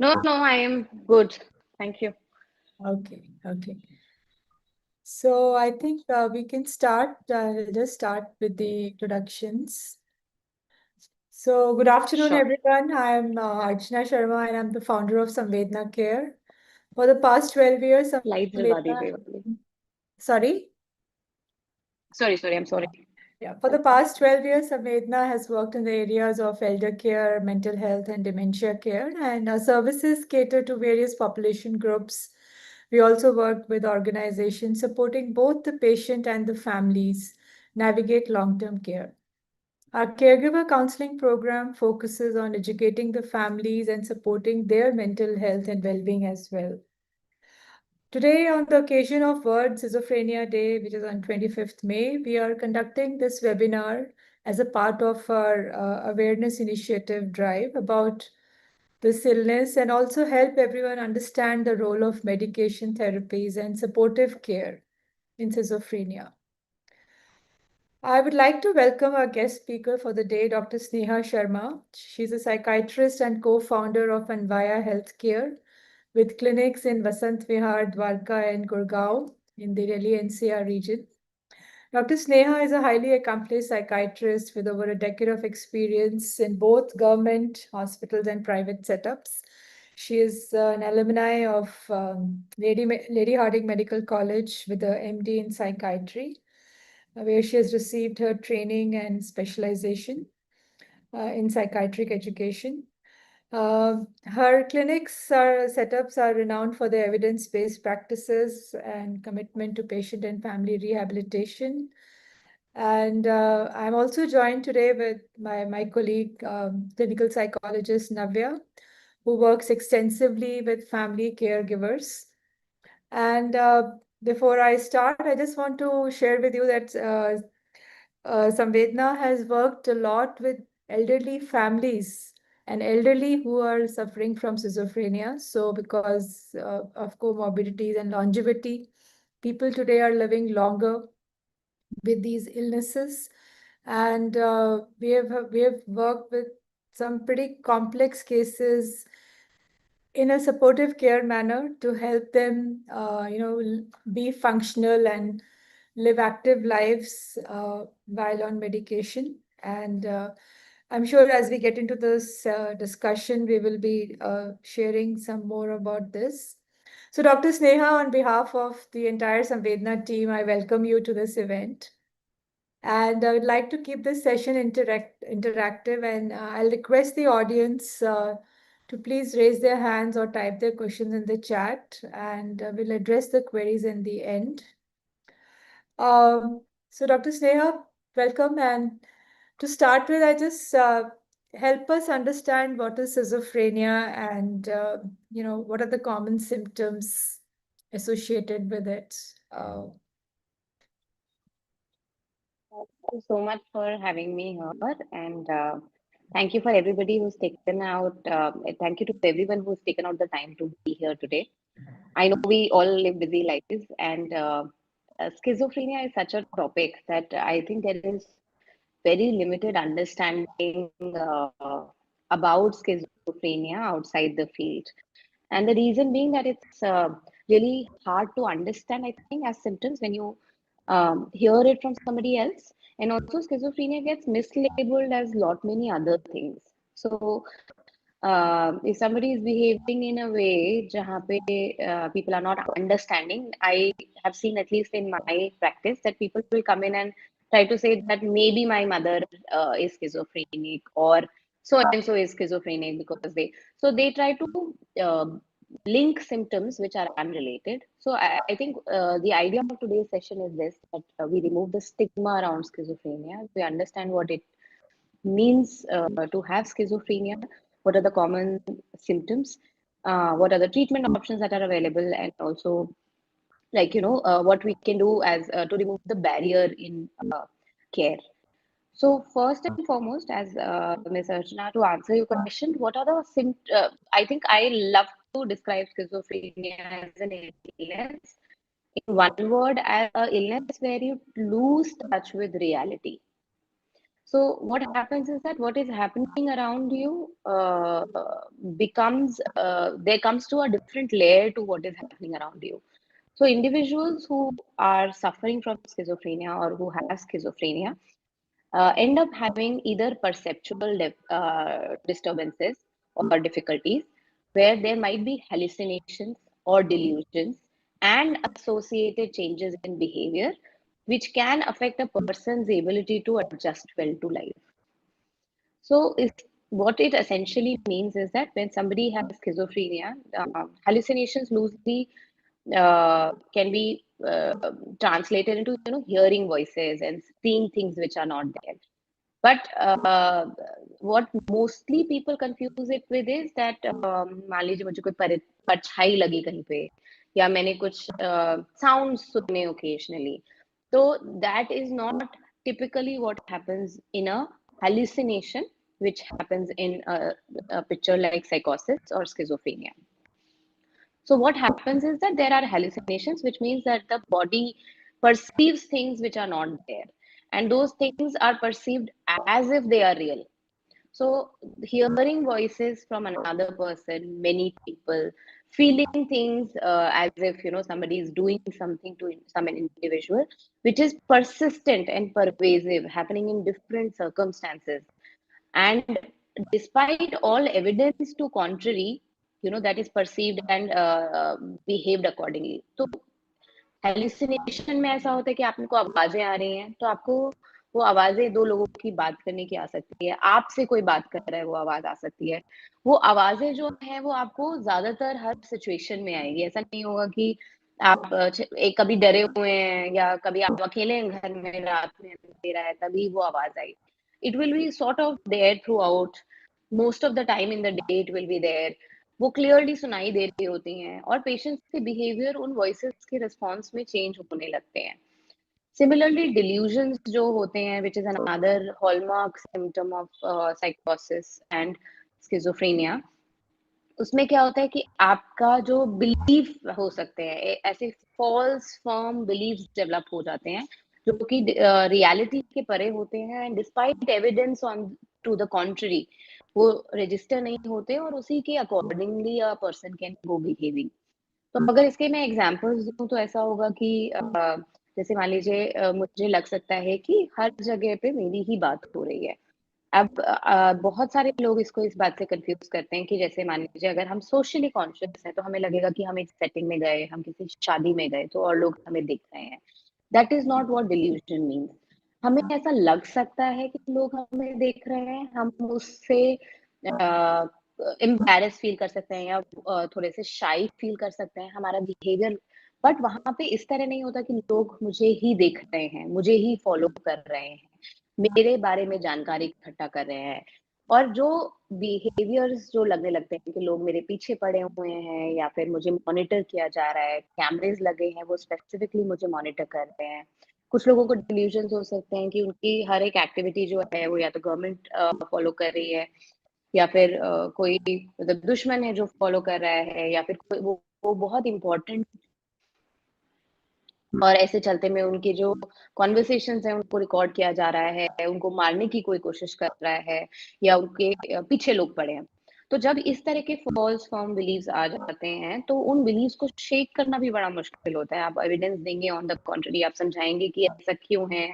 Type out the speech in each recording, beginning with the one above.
No, I am good. Thank you. Okay. So I think we can start. We'll just start with the introductions. So good afternoon, Sure. everyone. I am Archana Sharma, and I'm the founder of Samvedna Care. For the past 12 years, Slides जलवा दी Samvedna, गई वाली. sorry. Sorry, I'm sorry. Yeah, for the past 12 years, Samvedna has worked in the areas of elder care, mental health, and dementia care, and our services cater to various population groups. We also work with organizations supporting both the patient and the families navigate long term care. Our caregiver counseling program focuses on educating the families and supporting their mental health and well being as well. Today, on the occasion of World Schizophrenia Day, which is on 25th May, we are conducting this webinar as a part of our awareness initiative drive about this illness and also help everyone understand the role of medication therapies and supportive care in schizophrenia. I would like to welcome our guest speaker for the day, Dr. Sneha Sharma. She's a psychiatrist and co-founder of Anvaya Healthcare with clinics in Vasant Vihar, Dwarka, and Gurgaon in the Delhi NCR region. Dr. Sneha is a highly accomplished psychiatrist with over a decade of experience in both government hospitals and private setups. She is an alumni of Lady Harding Medical College with a MD in psychiatry, where she has received her training and specialization in psychiatric education. Her clinics setups are renowned for their evidence-based practices and commitment to patient and family rehabilitation. And I'm also joined today with my colleague, clinical psychologist Navya, who works extensively with family caregivers. And before I start, I just want to share with you that Samvedna has worked a lot with elderly families and elderly who are suffering from schizophrenia. So, because of comorbidities and longevity, people today are living longer with these illnesses, and we have worked with some pretty complex cases in a supportive care manner to help them, be functional and live active lives while on medication. And I'm sure as we get into this discussion, we will be sharing some more about this. So, Dr. Sneha, on behalf of the entire Samvedna team, I welcome you to this event. And I would like to keep this session interactive, and I'll request the audience to please raise their hands or type their questions in the chat, and we'll address the queries in the end. So, Dr. Sneha, welcome. And to start with, I just help us understand what is schizophrenia and what are the common symptoms associated with it. Thank you so much for having me here, and thank you for everybody who's taken out. Thank you to everyone who's taken out the time to be here today. I know we all live busy lives, and schizophrenia is such a topic that I think there is very limited understanding about schizophrenia outside the field. And the reason being that it's really hard to understand, I think, as symptoms when you hear it from somebody else. And also, schizophrenia gets mislabeled as lot many other things. So, if somebody is behaving in a way jahan pe, people are not understanding, I have seen, at least in my practice, that people will come in and try to say that maybe my mother is schizophrenic, or so and so is schizophrenic, because they try to link symptoms which are unrelated. So I think the idea of today's session is this, that we remove the stigma around schizophrenia. We understand what it means to have schizophrenia, what are the common symptoms, what are the treatment options that are available, and also, like, what we can do as to remove the barrier in care. So first and foremost, as Ms. Archana, to answer your question, what are the symptoms? I think I love to describe schizophrenia as an illness, in one word, as an illness where you lose touch with reality. So what happens is that what is happening around you becomes there comes to a different layer to what is happening around you. So individuals who are suffering from schizophrenia or who have schizophrenia end up having either perceptual disturbances or difficulties, where there might be hallucinations or delusions and associated changes in behavior, which can affect a person's ability to adjust well to life. So, what it essentially means is that when somebody has schizophrenia, hallucinations loosely can be translated into hearing voices and seeing things which are not there. But what mostly people confuse it with is that मान लीजिए मुझे कोई परछाई लगी कहीं पे या मैंने कुछ साउंड सुने occasionally. So that is not typically what happens in a hallucination, which happens in a picture like psychosis or schizophrenia. So what happens is that there are hallucinations, which means that the body perceives things which are not there, and those things are perceived as if they are real. So hearing voices from another person, many people, feeling things as if somebody is doing something to some individual, which is persistent and pervasive, happening in different circumstances, and despite all evidence to contrary, that is perceived and behaved accordingly. So hallucination में ऐसा होता है कि आपको आवाजें आ रही हैं, तो आपको वो आवाजें दो लोगों की बात करने की आ सकती है, आपसे कोई बात कर रहा है वो आवाज आ सकती है। वो आवाजें जो है वो आपको ज्यादातर हर सिचुएशन में आएगी। ऐसा नहीं होगा कि आप एक कभी डरे हुए हैं या कभी आप अकेले हैं घर में, रात में अंधेरा है, तभी वो आवाज आई। It will be sort of there throughout, most of the time in the day it will be there. वो क्लियरली सुनाई दे रही होती हैं और पेशेंट्स के बिहेवियर उन वॉइसेस के रिस्पॉन्स में चेंज होने लगते हैं। सिमिलरली डिल्यूजन्स जो होते हैं, which is another hallmark symptom of साइकोसिस एंड स्किज़ोफ्रेनिया, उसमें क्या होता है कि आपका जो बिलीफ हो सकते हैं ऐसे फॉल्स फर्म बिलीव्स डेवलप हो जाते हैं, जो कि रियलिटी के परे होते हैं, and despite evidence on to the contrary वो रजिस्टर नहीं होते और उसी के accordingly a person can go behaving. तो अगर इसके मैं एग्जांपल्स दूं तो ऐसा होगा कि जैसे मान लीजिए मुझे लग सकता है कि हर जगह पे मेरी ही बात हो रही है। अब बहुत सारे लोग इसको इस बात से कंफ्यूज करते हैं कि जैसे मान लीजिए अगर हम सोशली कॉन्शियस हैं तो हमें लगेगा कि हम एक सेटिंग में गए, हम किसी शादी में गए तो और लोग हमें देख रहे हैं। That is not what delusion means. हमें ऐसा लग सकता है कि लोग हमें देख रहे हैं, हम उससे एम्बैरेस फील कर सकते हैं या थोड़े से शाई फील कर सकते हैं, हमारा बिहेवियर, बट वहां पे इस तरह नहीं होता कि लोग मुझे ही देख रहे हैं, मुझे ही फॉलो कर रहे हैं, मेरे बारे में जानकारी इकट्ठा कर रहे हैं। और जो बिहेवियर्स जो लगने लगते हैं कि लोग मेरे पीछे पड़े हुए हैं या फिर मुझे मॉनिटर किया जा रहा है, कैमरेज लगे हैं, वो स्पेसिफिकली मुझे मॉनिटर कर रहे हैं। कुछ लोगों को डिल्यूजन हो सकते हैं कि उनकी हर एक एक्टिविटी जो है वो या तो गवर्नमेंट फॉलो कर रही है या फिर कोई मतलब दुश्मन है जो फॉलो कर रहा है, या फिर कोई वो बहुत इंपॉर्टेंट, और ऐसे चलते में उनकी जो कॉन्वर्सेशंस हैं उनको रिकॉर्ड किया जा रहा है, उनको मारने की कोई कोशिश कर रहा है या उनके पीछे लोग पड़े हैं। तो जब इस तरह के फॉल्स फॉर्म बिलीव्स आ जाते हैं तो उन बिलीव्स को शेक करना भी बड़ा मुश्किल होता है। आप एविडेंस देंगे ऑन द कॉन्ट्री, आप समझाएंगे कि ऐसा क्यों है,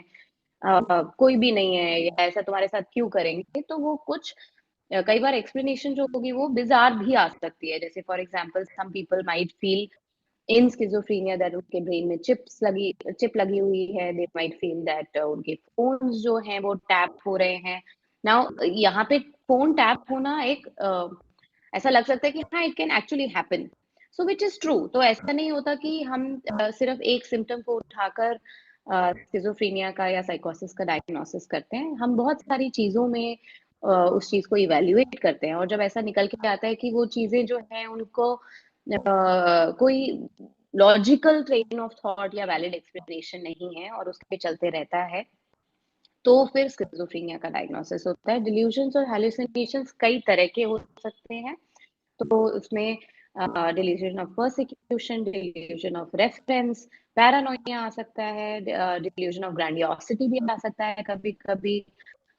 कोई भी नहीं है या ऐसा तुम्हारे साथ क्यों करेंगे, तो वो कुछ कई बार एक्सप्लेनेशन जो होगी वो बिजार भी आ सकती है। जैसे for example some people might feel in schizophrenia that उनके ब्रेन में चिप लगी हुई है, दे माइट फील दैट उनके फोन्स जो हैं वो टैप हो रहे हैं। नाउ यहाँ पे फोन टैप होना एक ऐसा लग सकता है कि हाँ, it can actually happen, so which is true. तो ऐसा नहीं होता कि हम सिर्फ एक सिम्टम को उठाकर स्किज़ोफ्रेनिया का या साइकोसिस का डायग्नोसिस करते हैं। हम बहुत सारी चीजों में उस चीज को इवेल्युएट करते हैं, और जब ऐसा निकल के आता है कि वो चीजें जो हैं उनको कोई लॉजिकल ट्रेन ऑफ थॉट या वैलिड एक्सप्लेनेशन नहीं है और उसके चलते रहता है, तो फिर स्किज़ोफ्रेनिया का डायग्नोसिस होता है। डिल्यूजन्स और हैलुसिनेशंस कई तरह के हो सकते हैं। तो उसमें delusion of persecution, delusion of reference, paranoia आ सकता है, डिल्यूजन ऑफ ग्रैंडियोसिटी भी आ सकता है कभी कभी,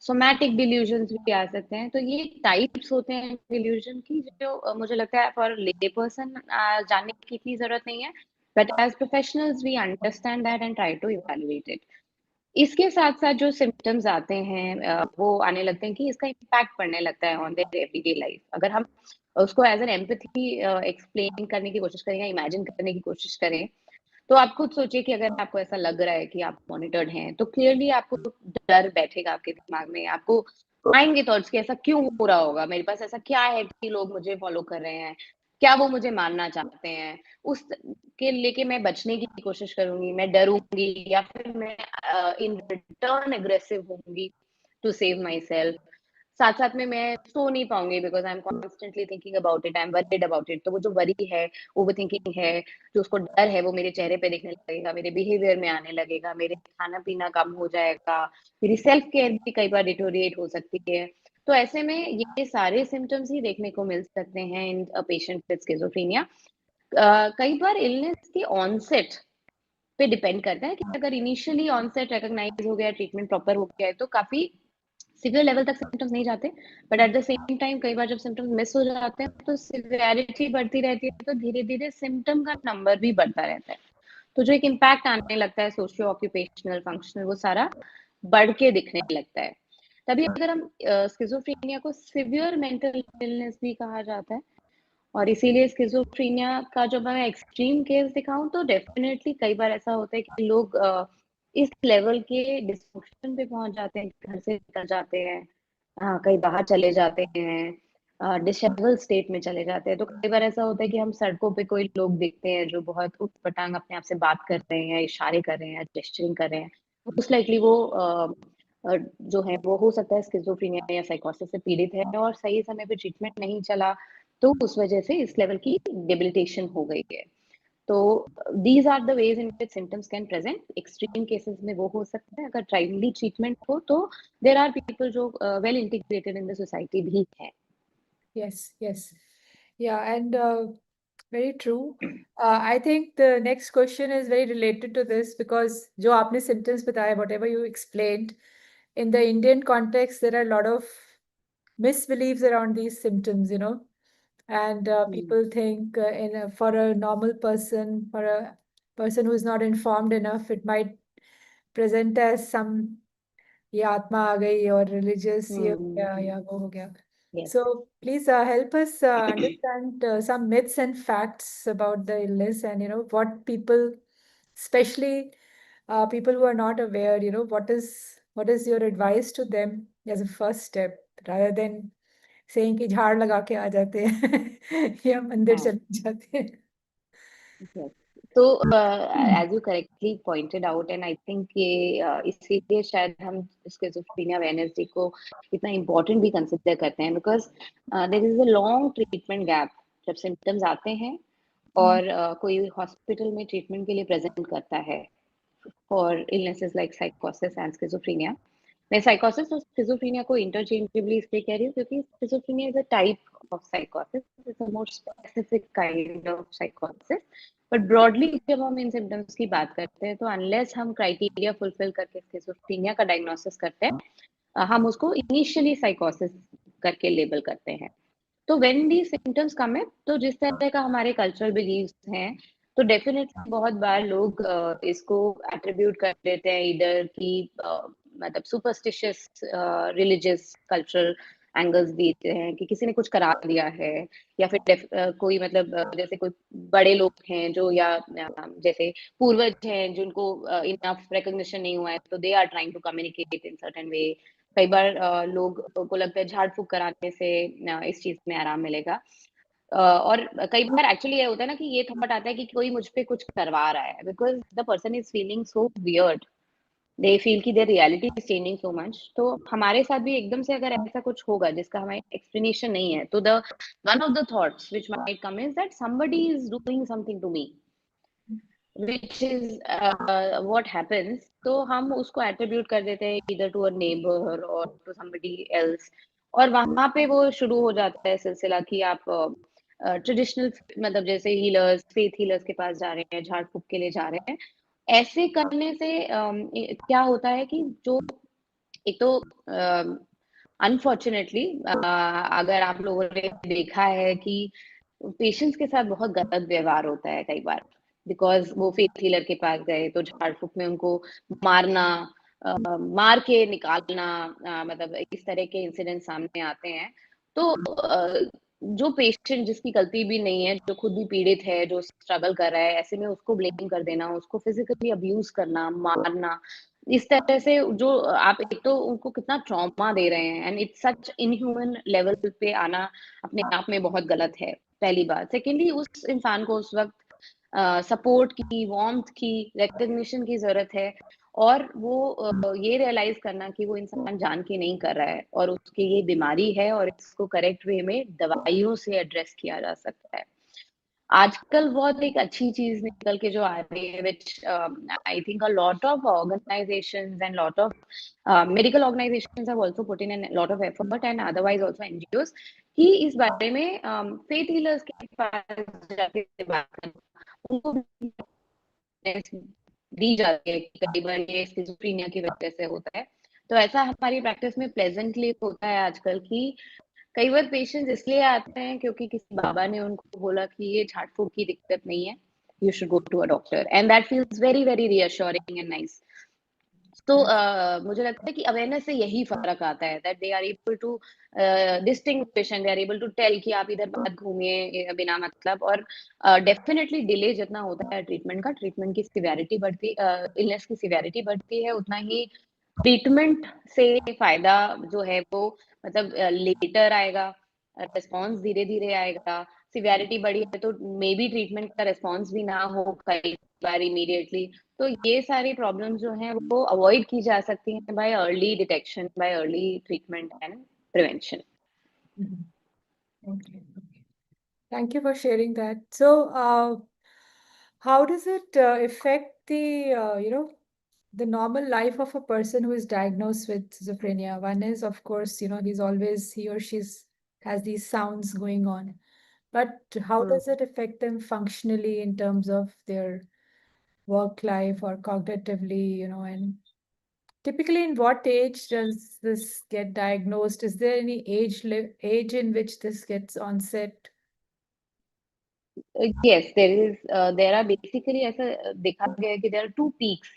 सोमैटिक डिल्यूजन्स भी आ सकते हैं। तो ये टाइप्स होते हैं डिल्यूजन की, जो मुझे लगता है फॉर ले पर्सन जानने की इतनी जरूरत नहीं है, but as professionals we understand that and try to evaluate it. इसके साथ साथ जो सिम्टम्स आते हैं वो आने लगते हैं कि इसका इम्पैक्ट पड़ने लगता है ऑन देयर एवरीडे लाइफ। अगर हम उसको एज एन एम्पैथी एक्सप्लेन करने की कोशिश करें या इमेजिन करने की कोशिश करें, तो आप खुद सोचिए कि अगर आपको ऐसा लग रहा है कि आप मॉनिटर्ड हैं, तो क्लियरली आपको डर बैठेगा आपके दिमाग में, आपको आएंगे थॉट्स कि ऐसा क्यों हो रहा होगा, मेरे पास ऐसा क्या है कि लोग मुझे फॉलो कर रहे हैं, क्या वो मुझे मानना चाहते हैं, उस के लेके मैं बचने की कोशिश करूंगी, मैं डरूंगी, या फिर मैं इन रिटर्न एग्रेसिव होंगी टू सेव माई सेल्फ। साथ साथ में मैं सो नहीं पाऊंगी because I am constantly thinking about it, I am worried about it. तो वो जो वरी है, ओवर थिंकिंग है, जो उसको डर है, वो मेरे चेहरे पे दिखने लगेगा, मेरे बिहेवियर में आने लगेगा, मेरे खाना पीना कम हो जाएगा, मेरी सेल्फ केयर भी कई बार डिटोरिएट हो सकती है। तो ऐसे में ये सारे सिम्टम्स ही देखने को मिल सकते हैं इन पेशेंट विद स्किज़ोफ्रेनिया। कई बार इलनेस की ऑनसेट पे डिपेंड करता है कि अगर इनिशियली ऑनसेट रिकॉग्नाइज हो गया, ट्रीटमेंट प्रॉपर हो गया है, तो काफी सिवियर लेवल तक सिम्टम्स नहीं जाते। But at the same time कई बार जब सिम्टम्स मिस हो जाते हैं तो सिवियरिटी बढ़ती रहती है, तो धीरे धीरे सिम्टम का नंबर भी बढ़ता रहता है। तो जो एक इम्पैक्ट आने लगता है सोशियो ऑक्यूपेशनल फंक्शनल, वो सारा बढ़ के दिखने लगता है। तभी अगर हम स्किज़ोफ्रेनिया को सिवियर मेंटल इलनेस भी कहा जाता है। और इसीलिए स्किज़ोफ्रेनिया का जब मैं एक्सट्रीम केस दिखाऊं, तो डेफिनेटली कई बार ऐसा होता है कि लोग इस लेवल के डिस्फंक्शन पे पहुंच जाते हैं, घर से निकल जाते हैं, कहीं बाहर चले जाते हैं, डिसेबल स्टेट में चले जाते हैं। तो कई बार ऐसा होता है कि हम सड़कों पे कोई लोग देखते हैं जो बहुत उटपटांग अपने आप से बात कर रहे हैं, इशारे कर रहे हैं, जेस्चरिंग कर रहे हैं, मोस्ट लाइकली वो जो है वो हो सकता है स्किज़ोफ्रेनिया या साइकोसिस से पीड़ित है, और सही समय पे ट्रीटमेंट नहीं चला, तो उस वजह से इस लेवल की डेबिलिटेशन हो गई है। तो these are the ways in which symptoms can present. Extreme cases में वो हो सकता है, अगर टाइमली ट्रीटमेंट हो तो देर आर पीपल जो well integrated in the society भी है। Yes, yes. Yeah, and very true. I think the next question is very related to this because जो आपने symptoms बताए, whatever you explained, in the Indian context, there are a lot of misbeliefs around these symptoms, and people think for a normal person, for a person who is not informed enough, it might present as some ये आत्मा आ गई और religious ये हो गया या वो हो गया. Yes. So please help us understand some myths and facts about the illness and what people, especially people who are not aware, what is your advice to them as a first step rather than saying कि झाड़ लगा के आ जाते हैं या मंदिर हाँ. चले जाते हैं. Yes. तो as you correctly pointed out, and I think ये इसीलिए शायद हम स्किज़ोफ्रेनिया अवेयरनेस डे को इतना इम्पोर्टेंट भी कंसिडर करते हैं, because there is a long treatment gap जब सिम्टम्स आते हैं और कोई हॉस्पिटल में ट्रीटमेंट के लिए प्रेजेंट करता है फॉर इलनेसेस लाइक साइकोसिस एंड स्किज़ोफ्रेनिया। मैं साइकोसिस और स्किज़ोफ्रेनिया को इंटरचेंजेबली इसलिए कह रही हूँ क्योंकि schizophrenia is a type of साइकोसिस, it's a more specific kind of साइकोसिस। But broadly जब हम इन सिम्टम्स की बात करते हैं, तो अनलेस हम क्राइटेरिया फुलफिल करके स्किज़ोफ्रेनिया का डायग्नोसिस करते हैं, हम उसको इनिशियली साइकोसिस करके लेबल करते हैं। तो व्हेन दी सिम्टम्स कम है, तो जिस तरह का हमारे कल्चरल बिलीव्स हैं, तो डेफिनेटली बहुत बार लोग इसको एट्रीब्यूट कर देते हैं इधर की मतलब सुपरस्टिशियस रिलीजियस कल्चरल एंगल्स देते हैं कि किसी ने कुछ करा दिया है, या फिर कोई मतलब जैसे कोई बड़े लोग हैं जो, या जैसे पूर्वज हैं जिनको इनफ रिकॉग्निशन नहीं हुआ है, तो they are trying to communicate in certain way. कई बार लोग को लगता है झाड़ फूक कराने से इस चीज में आराम मिलेगा। और कई बार एक्चुअली ये होता है ना कि ये थॉट आता है कि कोई मुझ पे कुछ करवा रहा है, because the person is feeling so weird, they feel कि their reality is changing so much. तो हमारे साथ भी एकदम से अगर ऐसा कुछ होगा जिसका हमें एक्सप्लेनेशन नहीं है, तो the one of the thoughts which might come is that somebody is doing something to me, which is what happens। तो हम उसको attribute कर देते हैं either to a neighbor or to somebody else, और वहां पे वो शुरू हो जाता है सिलसिला कि आप ट्रेडिशनल मतलब जैसे हीलर्स, फेथ हीलर्स के पास जा रहे हैं, झाड़ फूक के लिए जा रहे हैं। ऐसे करने से क्या होता है कि जो एक तो अनफॉर्चुनेटली अगर आप लोगों ने देखा है कि पेशेंट्स के साथ बहुत गलत व्यवहार होता है कई बार, बिकॉज वो फेथ हीलर के पास गए तो झाड़ फूक में उनको मारना, मार के निकालना, मतलब इस तरह के इंसिडेंट सामने आते हैं। तो जो पेशेंट जिसकी गलती भी नहीं है, जो खुद भी पीड़ित है, जो स्ट्रगल कर रहा है, ऐसे में उसको ब्लेम कर देना, उसको फिजिकली अब्यूज करना, मारना, इस तरह से जो आप एक तो उनको कितना ट्रॉमा दे रहे हैं, and it's such inhuman level पे आना अपने आप में बहुत गलत है, पहली बात। सेकेंडली, उस इंसान को उस वक्त सपोर्ट की, वार्मथ की, रिकग्निशन की जरूरत है, और वो ये रियलाइज करना कि वो इंसान जान के नहीं कर रहा है और उसकी ये बीमारी है और इसको करेक्ट वे में दवाइयों से एड्रेस किया जा सकता है। आजकल बहुत एक अच्छी चीज निकल के जो आ रही है, which I think a lot of organizations and lot of medical organizations have also put in a lot of effort, and otherwise also NGOs, कि इस बारे में फेथ हीलर्स के पास जाके बात करना, उनको दी जाती है कि कई बार ये स्किज़ोफ्रेनिया की वजह से होता है। तो ऐसा हमारी प्रैक्टिस में प्लेजेंटली होता है आजकल की, कई बार पेशेंट्स इसलिए आते हैं क्योंकि किसी बाबा ने उनको बोला कि ये झाड़ फूक की दिक्कत नहीं है, you should go to a doctor, and that feels very very reassuring and nice. तो मुझे लगता है कि अवेयरनेस से यही फर्क आता है, that they are able to distinguish and they are able to tell कि आप इधर मत घूमिए बिना मतलब। और डेफिनेटली डिले जितना होता है ट्रीटमेंट का, ट्रीटमेंट की सिवियरिटी बढ़ती, इलनेस की सिवियरिटी बढ़ती है, उतना ही ट्रीटमेंट से फायदा जो है वो मतलब लेटर आएगा, रिस्पॉन्स धीरे धीरे आएगा। सिवियरिटी बढ़ी है तो मे बी ट्रीटमेंट का रिस्पॉन्स भी ना हो कई बार इमीडिएटली। तो ये सारी प्रॉब्लम्स जो हैं वो अवॉइड की जा सकती हैं bye early detection, bye early treatment and prevention. Mhm. Okay. Okay. Thank you for sharing that. So, how does it affect the the normal life of a person who is diagnosed with schizophrenia? One is, of course, he's always he or she's has these sounds going on, but how does it affect them functionally in terms of their work life or cognitively, and typically in what age does this get diagnosed? Is there any age in which this gets onset? Yes, there are basically ऐसा देखा गया है कि there are two peaks,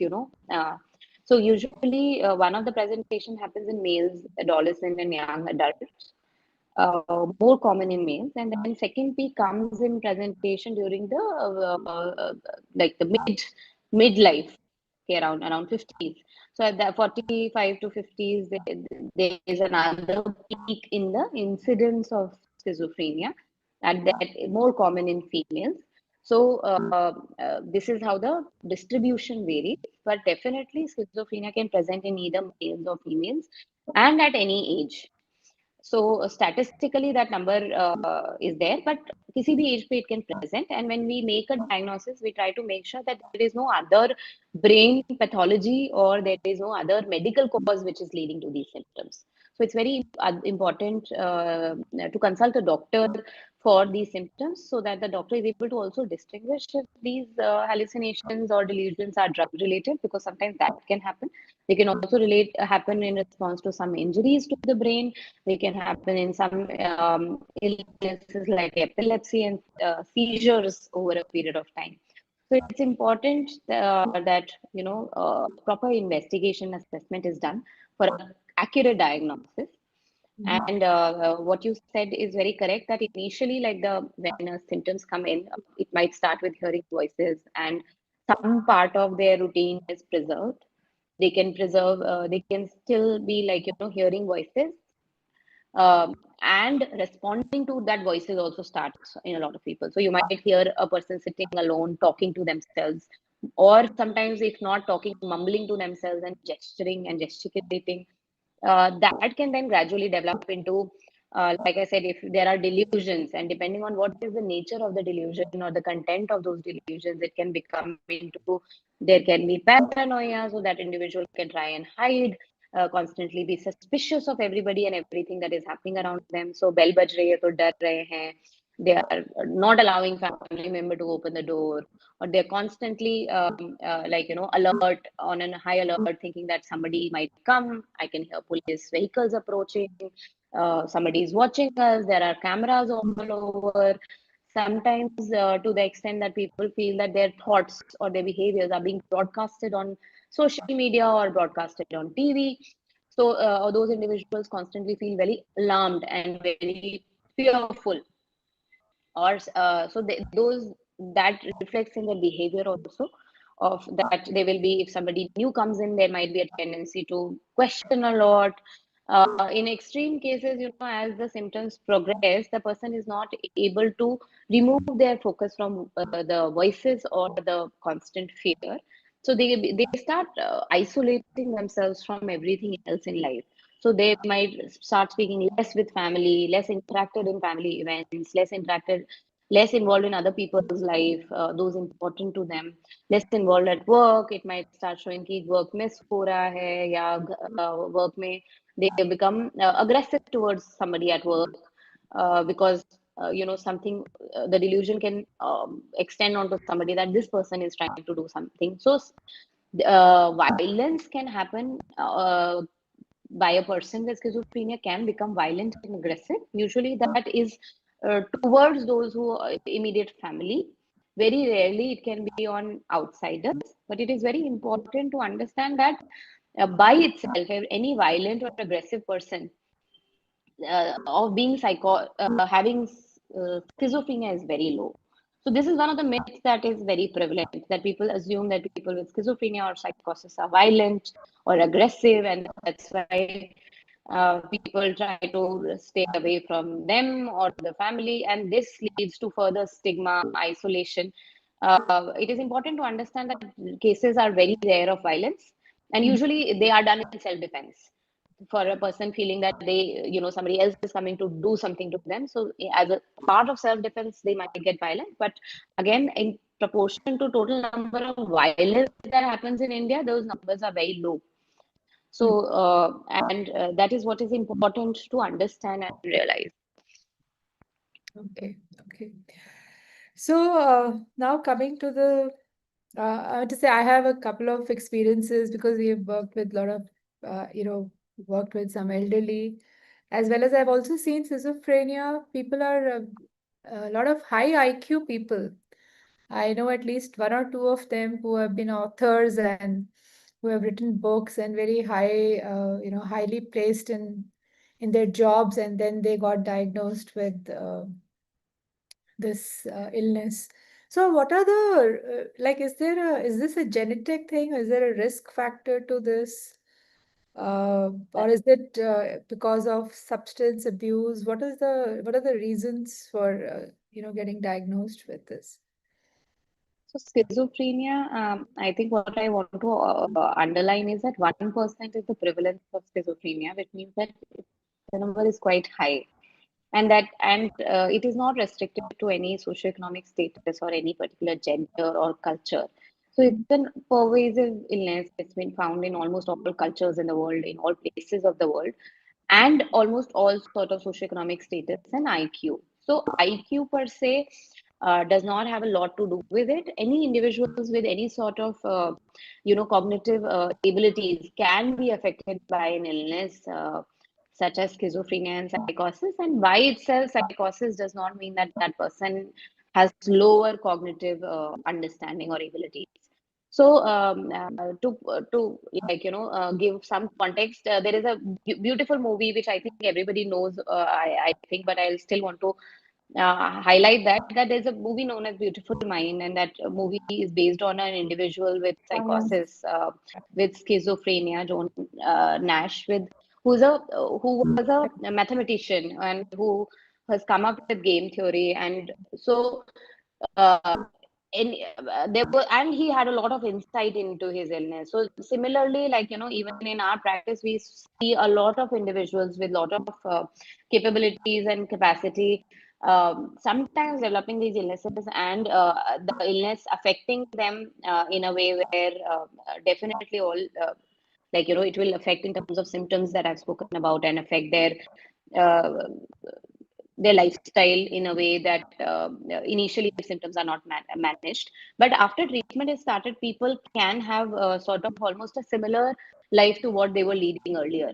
so usually one of the presentation happens in males, adolescent and young adults, more common in males, and then second peak comes in presentation during the like the midlife, okay, around 50s. So at the 45 to 50s, there is another peak in the incidence of schizophrenia, and that more common in females. So this is how the distribution varies, but definitely schizophrenia can present in either males or females, and at any age. So statistically that number is there, but किसी भी age पे it can present. And when we make a diagnosis, we try to make sure that there is no other brain pathology or there is no other medical cause which is leading to these symptoms. So it's very important to consult a doctor for these symptoms, so that the doctor is able to also distinguish if these hallucinations or delusions are drug related, because sometimes that can happen. They can also happen in response to some injuries to the brain. They can happen in some illnesses like epilepsy and seizures over a period of time. So it's important that proper investigation assessment is done for accurate diagnosis. Mhm. And what you said is very correct, that initially, like when symptoms come in, it might start with hearing voices, and some part of their routine is preserved. They can still be like, hearing voices, and responding to that voices also starts in a lot of people. So you might hear a person sitting alone talking to themselves, or sometimes if not talking, mumbling to themselves and gesturing and gesticulating. That can then gradually develop into, like I said, if there are delusions, and depending on what is the nature of the delusion or the content of those delusions, it can become into, there can be paranoia, so that individual can try and hide, constantly be suspicious of everybody and everything that is happening around them. So bell baj rahi hai to dar rahe hain, they are not allowing family member to open the door, or they're constantly alert, on a high alert, thinking that somebody might come. I can hear police vehicles approaching. Somebody is watching us. There are cameras all over. Sometimes, to the extent that people feel that their thoughts or their behaviors are being broadcasted on social media or broadcasted on TV. So those individuals constantly feel very alarmed and very fearful, or those that reflects in their behavior also, of that they will be, if somebody new comes in, there might be a tendency to question a lot. In extreme cases, as the symptoms progress, the person is not able to remove their focus from the voices or the constant fear. So they start isolating themselves from everything else in life. So they might start speaking less with family, less interacted in family events, less involved in other people's life, those important to them, less involved at work. It might start showing कि work miss हो रहा है, या work में they become aggressive towards somebody at work, because something, the delusion can extend onto somebody that this person is trying to do something. So violence can happen by a person with schizophrenia, can become violent and aggressive. Usually, that is towards those who are immediate family. Very rarely, it can be on outsiders. But it is very important to understand that by itself, any violent or aggressive person of being having schizophrenia is very low. So this is one of the myths that is very prevalent, that people assume that people with schizophrenia or psychosis are violent or aggressive, and that's why people try to stay away from them or the family, and this leads to further stigma, isolation. It is important to understand that cases are very rare of violence, and usually they are done in self-defense, for a person feeling that somebody else is coming to do something to them. So as a part of self-defense, they might get violent. But again, in proportion to total number of violence that happens in India, those numbers are very low. So, and that is what is important to understand and realize. Okay, okay. So now coming to the, I have to say I have a couple of experiences because we have worked with a lot of, worked with some elderly, as well as I've also seen schizophrenia. People are a lot of high IQ people. I know at least one or two of them who have been authors and who have written books and very high, highly placed in their jobs, and then they got diagnosed with this illness. So, what are the like? Is this a genetic thing? Or is there a risk factor to this, or is it because of substance abuse? What are the reasons for getting diagnosed with this? So schizophrenia, I think what I want to underline is that 1% is the prevalence of schizophrenia, which means that the number is quite high. And it is not restricted to any socioeconomic status or any particular gender or culture. So it's a pervasive illness. It's been found in almost all cultures in the world, in all places of the world, and almost all sort of socioeconomic status and IQ. So IQ per se does not have a lot to do with it. Any individuals with any sort of cognitive abilities can be affected by an illness such as schizophrenia and psychosis. And by itself, psychosis does not mean that that person has lower cognitive understanding or abilities. So to give some context, there is a beautiful movie which I think everybody knows. I think, but I'll still want to highlight that there's a movie known as Beautiful Mind, and that movie is based on an individual with Um, psychosis, with schizophrenia, John Nash, who was a mathematician and who has come up with game theory, and so uh, there were, and he had a lot of insight into his illness. So similarly, like even in our practice, we see a lot of individuals with lot of capabilities and capacity, sometimes developing these illnesses, and the illness affecting them in a way where definitely all it will affect in terms of symptoms that I've spoken about, and affect their uh, their lifestyle in a way that initially symptoms are not managed. But after treatment is started, people can have sort of almost a similar life to what they were leading earlier.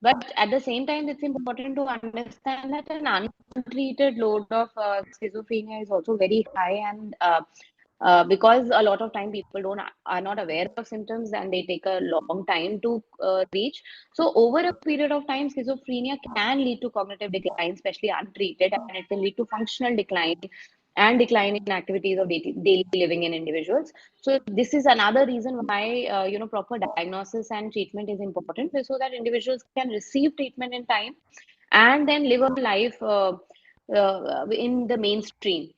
But at the same time, it's important to understand that an untreated load of schizophrenia is also very high, and because a lot of time people don't are not aware of symptoms and they take a long time to reach. So over a period of time, schizophrenia can lead to cognitive decline, especially untreated, and it can lead to functional decline and decline in activities of daily living in individuals. So this is another reason why proper diagnosis and treatment is important, so that individuals can receive treatment in time and then live a life in the mainstream,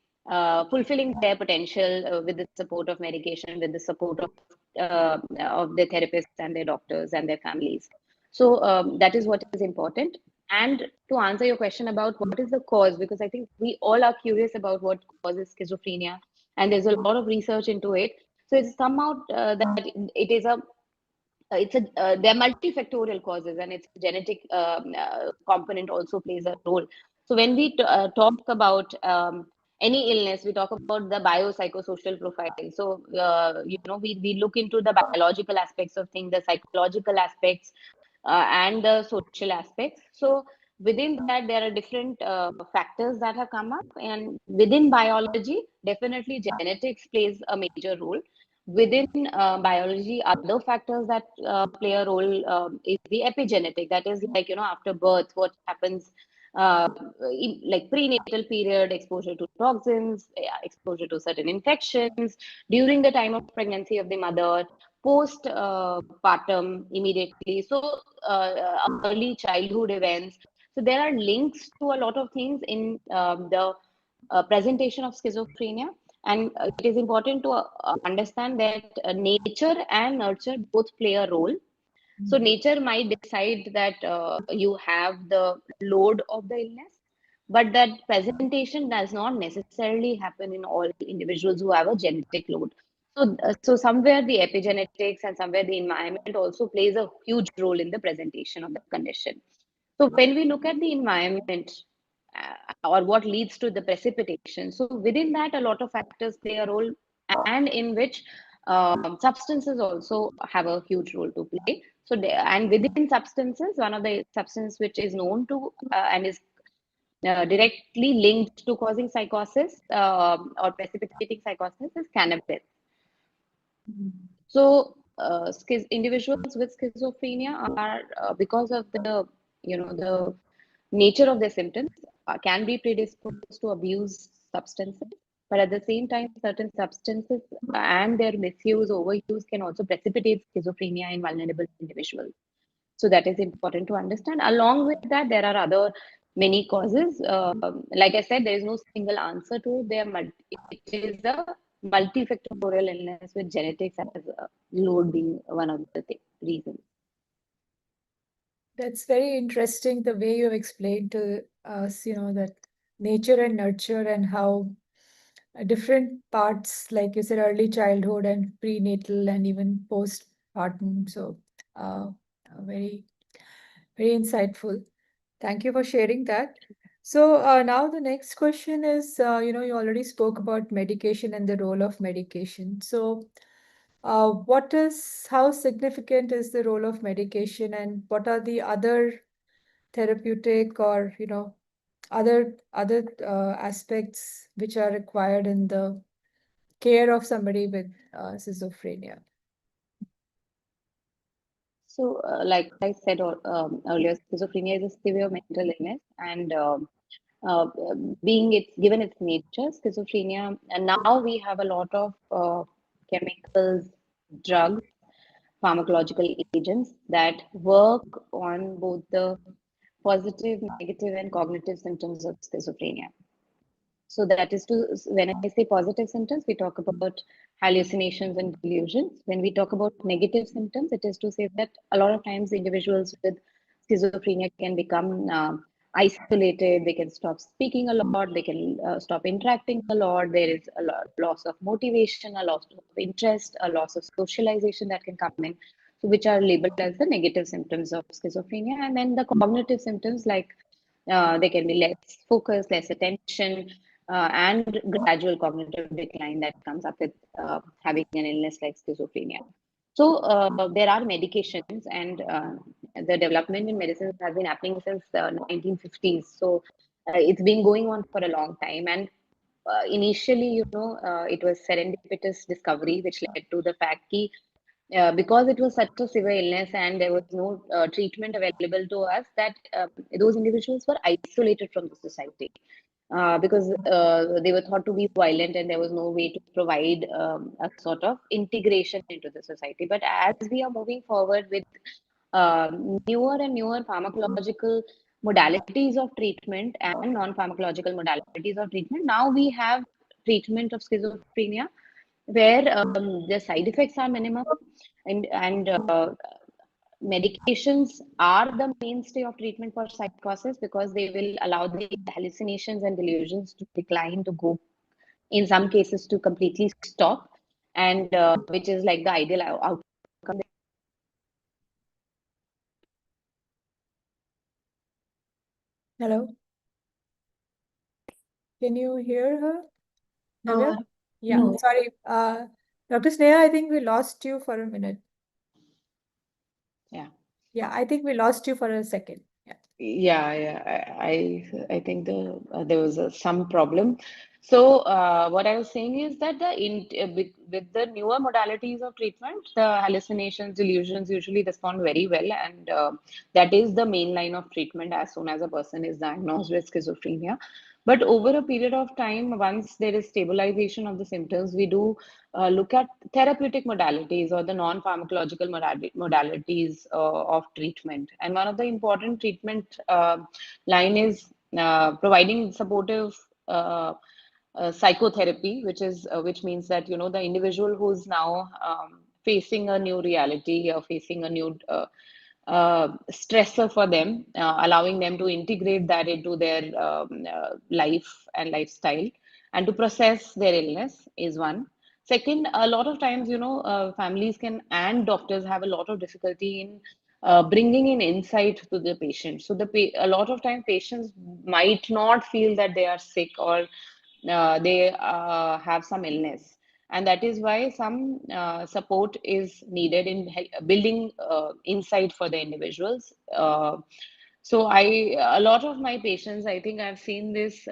fulfilling their potential with the support of medication, with the support of their therapists and their doctors and their families. So that is what is important. And to answer your question about what is the cause, because I think we all are curious about what causes schizophrenia, and there's a lot of research into it. So it's somehow that it is a it's a there are multifactorial causes, and its genetic component also plays a role. So when we talk about any illness, we talk about the biopsychosocial profile. So we look into the biological aspects of things, the psychological aspects, and the social aspects. So within that, there are different factors that have come up, and within biology, definitely genetics plays a major role. Within biology, other factors that play a role is the epigenetic. That is like, after birth, what happens, like prenatal period, exposure to toxins, exposure to certain infections, during the time of pregnancy of the mother, post partum immediately. So early childhood events. So there are links to a lot of things in the presentation of schizophrenia. And it is important to understand that nature and nurture both play a role. So nature might decide that you have the load of the illness, but that presentation does not necessarily happen in all individuals who have a genetic load. So somewhere the epigenetics and somewhere the environment also plays a huge role in the presentation of the condition. So when we look at the environment, or what leads to the precipitation, so within that, a lot of factors play a role, and in which substances also have a huge role to play. So, and within substances, one of the substances which is known to and is directly linked to causing psychosis or precipitating psychosis is cannabis. So, individuals with schizophrenia are, because of the, the nature of their symptoms, can be predisposed to abuse substances. But at the same time, certain substances and their misuse, overuse can also precipitate schizophrenia in vulnerable individuals. So that is important to understand. Along with that, there are other many causes. Like I said, there is no single answer to it. It is a multifactorial illness with genetics as a load being one of the reasons. That's very interesting the way you have explained to us, that nature and nurture and how different parts, like you said, early childhood and prenatal and even postpartum. So, very, very insightful. Thank you for sharing that. So, now the next question is, you already spoke about medication and the role of medication. So, how significant is the role of medication, and what are the other therapeutic or other aspects which are required in the care of somebody with schizophrenia? So, like I said earlier, schizophrenia is a severe mental illness, and uh, being it's given its nature, schizophrenia, and now we have a lot of chemicals, drugs, pharmacological agents that work on both the positive, negative, and cognitive symptoms of schizophrenia. So that is to, when I say positive symptoms, we talk about hallucinations and delusions. When we talk about negative symptoms, it is to say that a lot of times individuals with schizophrenia can become isolated. They can stop speaking a lot. They can stop interacting a lot. There is a loss of motivation, a loss of interest, a loss of socialization that can come in. So which are labeled as the negative symptoms of schizophrenia. And then the cognitive symptoms like There can be less focus, less attention, and gradual cognitive decline that comes up with having an illness like schizophrenia. So there are medications, and the development in medicine has been happening since the 1950s. So it's been going on for a long time, and initially, it was serendipitous discovery which led to the fact that because it was such a severe illness and there was no treatment available to us, that those individuals were isolated from the society because they were thought to be violent and there was no way to provide a sort of integration into the society. But as we are moving forward with newer and newer pharmacological modalities of treatment and non-pharmacological modalities of treatment, now we have treatment of schizophrenia where the side effects are minimum, and medications are the mainstay of treatment for psychosis because they will allow the hallucinations and delusions to decline, to go, in some cases, to completely stop, and which is like the ideal outcome. Hello, can you hear her, Navya? Uh, Yeah, no. sorry. Dr. Sneha, I think we lost you for a minute. Yeah. Yeah, I think we lost you for a second. Yeah. I think there was some problem. So what I was saying is that with the newer modalities of treatment, the hallucinations, delusions usually respond very well, and that is the main line of treatment as soon as a person is diagnosed with schizophrenia. But over a period of time, once there is stabilization of the symptoms, we do look at therapeutic modalities or the non-pharmacological modalities of treatment. And one of the important treatment line is providing supportive psychotherapy, which means that the individual who's now facing a new reality or facing a new stressor for them, allowing them to integrate that into their life and lifestyle and to process their illness is one. Second, a lot of times, families can and doctors have a lot of difficulty in bringing in insight to the patient. So a lot of time patients might not feel that they are sick or they have some illness, and that is why some support is needed in building insight for the individuals. So a lot of my patients, I think I've seen this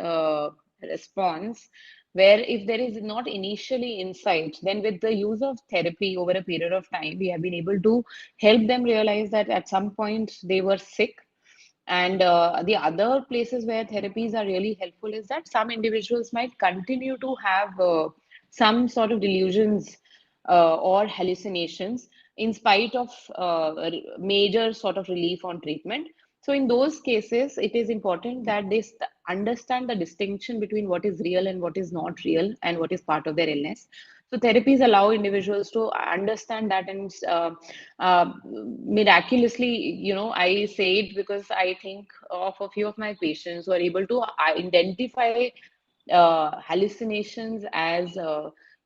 response where if there is not initially insight, then with the use of therapy over a period of time, we have been able to help them realize that at some point they were sick. And the other places where therapies are really helpful is that some individuals might continue to have some sort of delusions or hallucinations in spite of major sort of relief on treatment. So, in those cases, it is important that they understand the distinction between what is real and what is not real and what is part of their illness. So, therapies allow individuals to understand that, and miraculously, I say it because I think of a few of my patients who are able to identify hallucinations as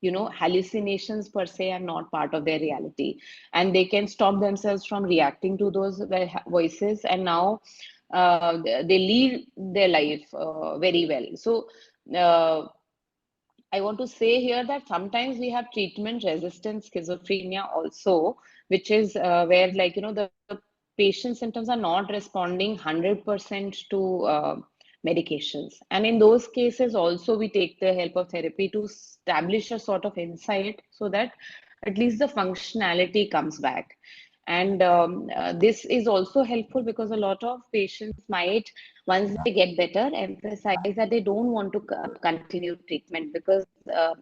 hallucinations per se and not part of their reality, and they can stop themselves from reacting to those voices, and now they lead their life very well. So uh, I want to say here that sometimes we have treatment resistant schizophrenia also, which is where, like, the patient symptoms are not responding 100% to medications. And in those cases, also, we take the help of therapy to establish a sort of insight so that at least the functionality comes back. And this is also helpful because a lot of patients might, once they get better, emphasize that they don't want to continue treatment because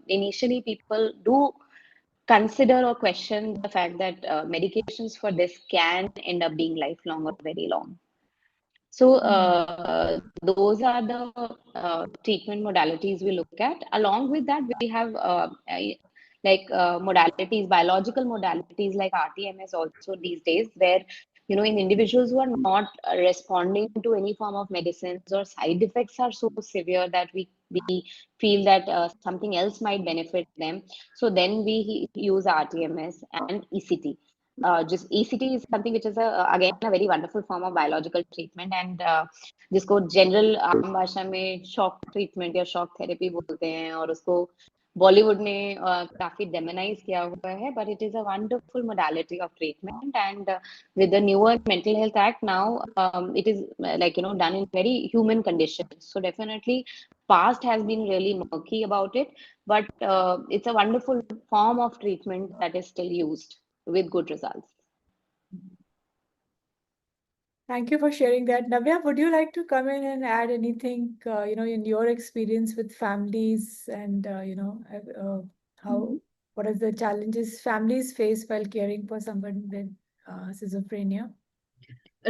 initially people do consider or question the fact that medications for this can end up being lifelong or very long. So those are the treatment modalities we look at. Along with that, we have modalities, biological modalities like RTMS also these days, where in individuals who are not responding to any form of medicines or side effects are so severe that we feel that something else might benefit them. So then we use RTMS and ECT. just ECT is something which is again a very wonderful form of biological treatment, and जिसको general आम भाषा में shock treatment या shock therapy बोलते हैं, और उसको बॉलीवुड में काफी डेमोनाइज किया हुआ है, but it is a wonderful modality of treatment, and with the newer mental health act now, it is like done in very human conditions. So definitely past has been really murky about it, but it's a wonderful form of treatment that is still used with good results. Thank you for sharing that. Navya, would you like to come in and add anything, in your experience with families and, how, what are the challenges families face while caring for someone with schizophrenia?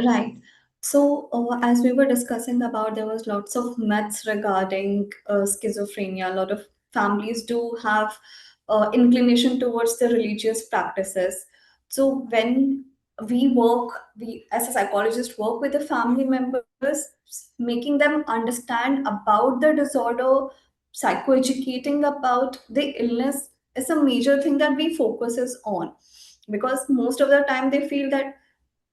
Right. So, as we were discussing about, there was lots of myths regarding schizophrenia. A lot of families do have inclination towards the religious practices. So, when we as a psychologist work with the family members, making them understand about the disorder, psychoeducating about the illness is a major thing that we focuses on, because most of the time they feel that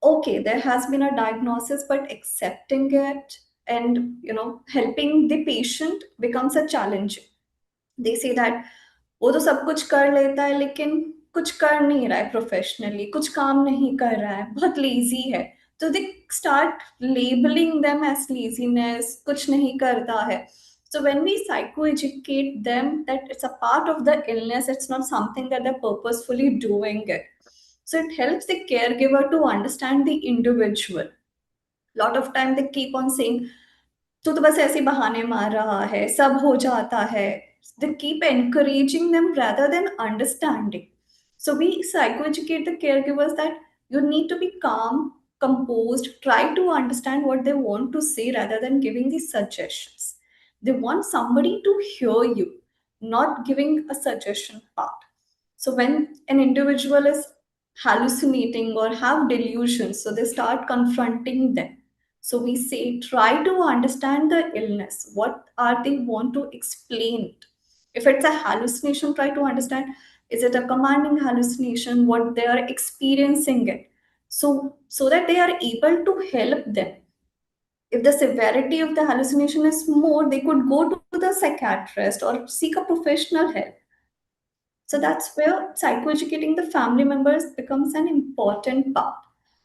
okay, there has been a diagnosis, but accepting it and helping the patient becomes a challenge. They say that वो तो सब कुछ कर लेता है लेकिन कुछ कर नहीं रहा है प्रोफेशनली, कुछ काम नहीं कर रहा है, बहुत लेजी है. तो they start labelling them as laziness, कुछ नहीं करता है. So when we psychoeducate them that it's a part of the illness, it's not something that they're purposefully doing it. So it helps the caregiver to understand the individual. Lot of time they keep on saying तू तो बस ऐसे ही बहाने मार रहा है, सब हो जाता है. They keep encouraging them rather than understanding. So we psychoeducate the caregivers that you need to be calm, composed, try to understand what they want to say rather than giving these suggestions. They want somebody to hear you, not giving a suggestion part. So when an individual is hallucinating or have delusions, so they start confronting them. So we say, try to understand the illness. What are they want to explain it? If it's a hallucination, try to understand, is it a commanding hallucination? What they are experiencing it. So that they are able to help them. If the severity of the hallucination is more, they could go to the psychiatrist or seek a professional help. So that's where psychoeducating the family members becomes an important part.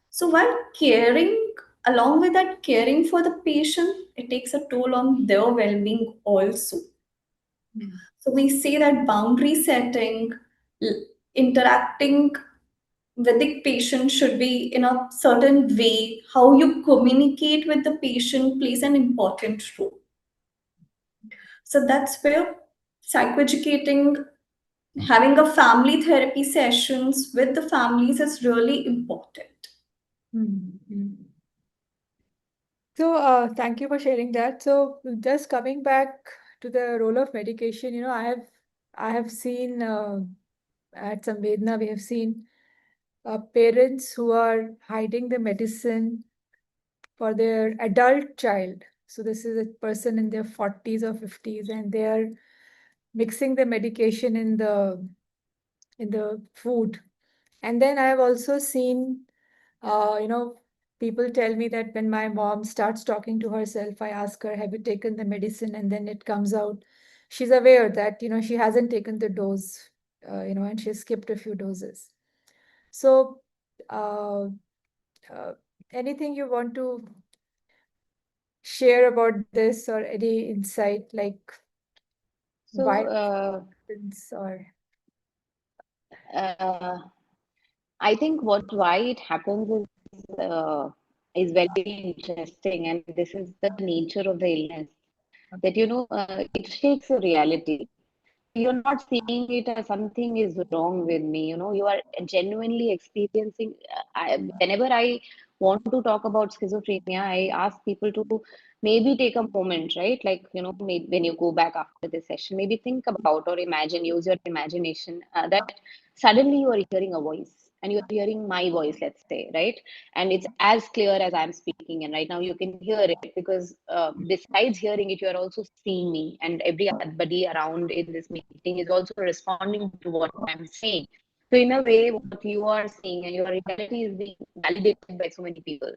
So while caring, along with that, caring for the patient, it takes a toll on their well-being also. So we say that boundary setting, interacting with the patient should be in a certain way. How you communicate with the patient plays an important role. So that's where psychoeducating, having a family therapy sessions with the families is really important. Mhm. So, thank you for sharing that. So, just coming back to the role of medication, I have seen at Samvedna, we have seen parents who are hiding the medicine for their adult child. So, this is a person in their 40s or 50s, and they are mixing the medication in the food. And then I have also seen, uh, you know, people tell me that when my mom starts talking to herself, I ask her, "Have you taken the medicine?" And then it comes out she's aware that she hasn't taken the dose, and she skipped a few doses. So, uh, uh, anything you want to share about this, or any insight, like why So happens, or uh, I think what why it happens is very interesting, and this is the nature of the illness, that it shakes your reality. You're not seeing it as something is wrong with me. You are genuinely experiencing. Whenever I want to talk about schizophrenia, I ask people to maybe take a moment, right? Like, maybe when you go back after this session, maybe think about or imagine, use your imagination, that suddenly you are hearing a voice, and you're hearing my voice, let's say, right? And it's as clear as I'm speaking, and right now you can hear it, because besides hearing it, you are also seeing me, and everybody around in this meeting is also responding to what I'm saying. So in a way, what you are seeing and your reality is being validated by so many people.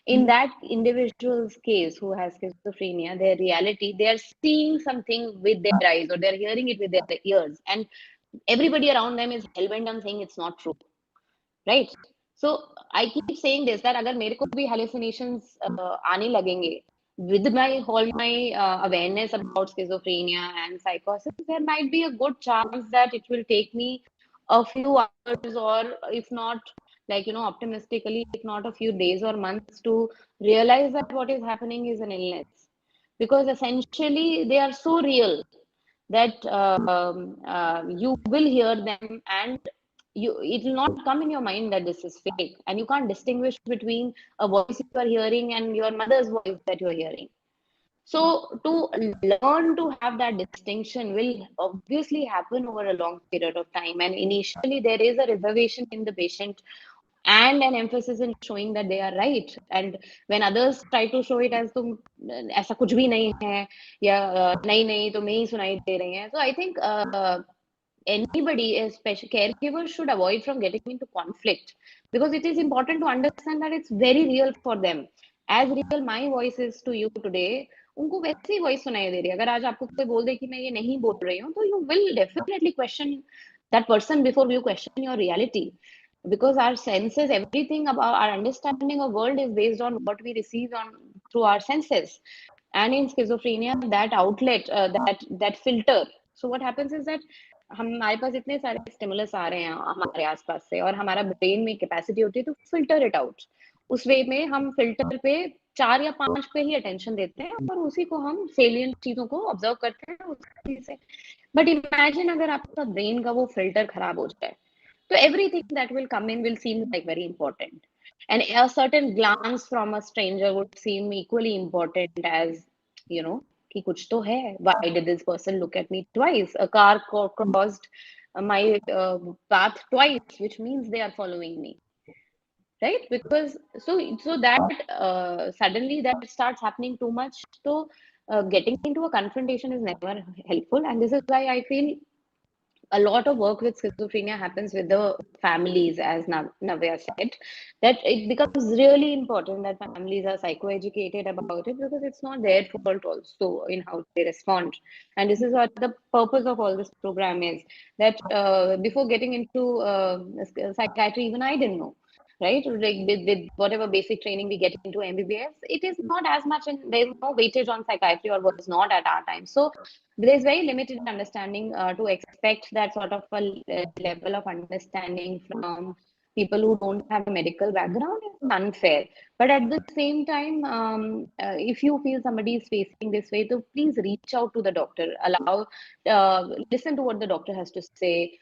In that individual's case who has schizophrenia, their reality, they are seeing something with their eyes or they're hearing it with their ears, and everybody around them is hell-bent on saying it's not true, right? So I keep saying this, that अगर मेरे को भी hallucinations आने लगेंगे with my all my awareness about schizophrenia and psychosis, there might be a good chance that it will take me a few hours, or if not, like, optimistically, if not a few days or months, to realize that what is happening is an illness, because essentially they are so real that you will hear them, and it will not come in your mind that this is fake, and you can't distinguish between a voice you are hearing and your mother's voice that you're hearing. So to learn to have that distinction will obviously happen over a long period of time, and initially there is a reservation in the patient and an emphasis in showing that they are right, and when others try to show it as तुम ऐसा कुछ भी नहीं है, या नहीं नहीं तो मैं ही सुनाई दे रही हैं, so I think anybody, especially caregivers, should avoid from getting into conflict, because it is important to understand that it's very real for them. As real my voice is to you today, उनको वैसे ही voice सुनाई दे रही है. अगर आज आपको कोई बोल दे कि मैं ये नहीं बोल रही हूँ, तो you will definitely question that person before you question your reality, because our senses, everything about our understanding of world is based on what we receive on through our senses. And in schizophrenia, that outlet, that filter, so what happens is that हमारे पास इतने सारे stimulus आ रहे हैं हमारे आसपास से, और हमारा ब्रेन में कैपेसिटी होती है टू फिल्टर इट आउट. उस वे में हम फिल्टर पे 4 या 5 पे ही अटेंशन देते हैं, और उसी को हम सेलियंट चीजों को ऑब्जर्व करते हैं उसी से. बट इमेजिन अगर आपका ब्रेन का वो फिल्टर खराब हो जाए, so everything that will come in will seem like very important. And a certain glance from a stranger would seem equally important as, कि कुछ तो है. Why did this person look at me twice? A car crossed my path twice, which means they are following me, right? Because so that suddenly that starts happening too much. So getting into a confrontation is never helpful, and this is why I feel a lot of work with schizophrenia happens with the families, as Navya said, that it becomes really important that families are psychoeducated about it, because it's not their fault also in how they respond. And this is what the purpose of all this program is, that before getting into psychiatry, even I didn't know. Right, like with whatever basic training we get into MBBS, it is not as much, and there's no weightage on psychiatry, or was not at our time. So there's very limited understanding. To expect that sort of a level of understanding from people who don't have a medical background is unfair. But at the same time, if you feel somebody is facing this way, so please reach out to the doctor. Listen to what the doctor has to say.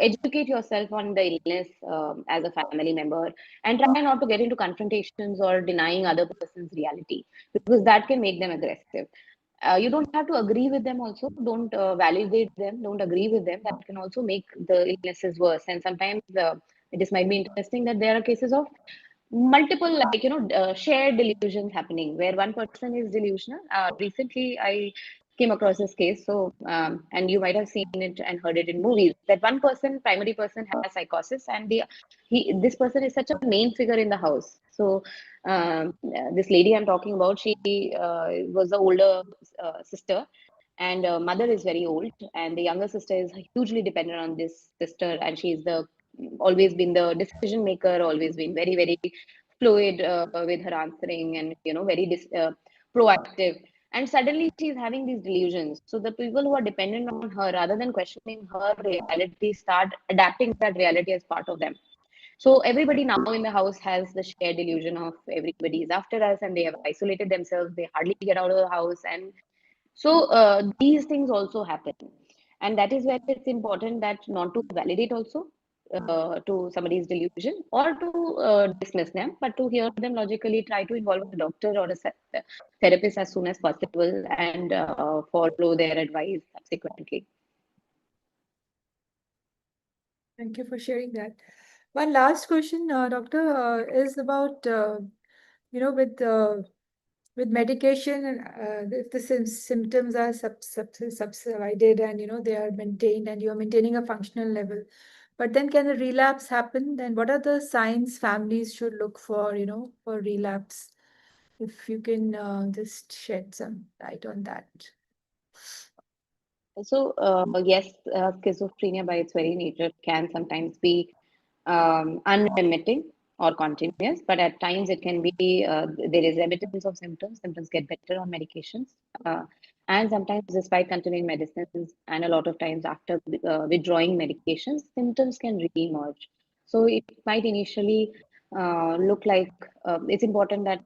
Educate yourself on the illness as a family member, and try not to get into confrontations or denying other person's reality, because that can make them aggressive. You don't have to agree with them also. Don't validate them. Don't agree with them. That can also make the illnesses worse. And sometimes this might be interesting that there are cases of multiple, like, shared delusions happening, where one person is delusional. Recently, I came across this case. So, and you might have seen it and heard it in movies, that one person, primary person, has psychosis, and this person is such a main figure in the house. So, this lady I'm talking about, she was the older sister, and mother is very old, and the younger sister is hugely dependent on this sister, and she's the always been the decision maker, always been very very fluid with her answering, and very proactive. And suddenly she's having these delusions, so the people who are dependent on her, rather than questioning her reality, start adapting that reality as part of them. So everybody now in the house has the shared delusion of everybody is after us, and they have isolated themselves. They hardly get out of the house, and so these things also happen. And that is where it's important that not to validate also to somebody's delusion, or to dismiss them, but to hear them logically, try to involve a doctor or a therapist as soon as possible, and follow their advice subsequently. Thank you for sharing that. One last question, doctor, is about with medication, if the symptoms are subsided and they are maintained and you are maintaining a functional level, But then can a relapse happen? Then what are the signs families should look for, for relapse? If you can just shed some light on that. So, yes, schizophrenia by its very nature can sometimes be unremitting or continuous, but at times it can be there is evidence of symptoms. Symptoms get better on medications, uh, and sometimes despite continuing medicines, and a lot of times after withdrawing medications, symptoms can re-emerge. So it might initially look like it's important that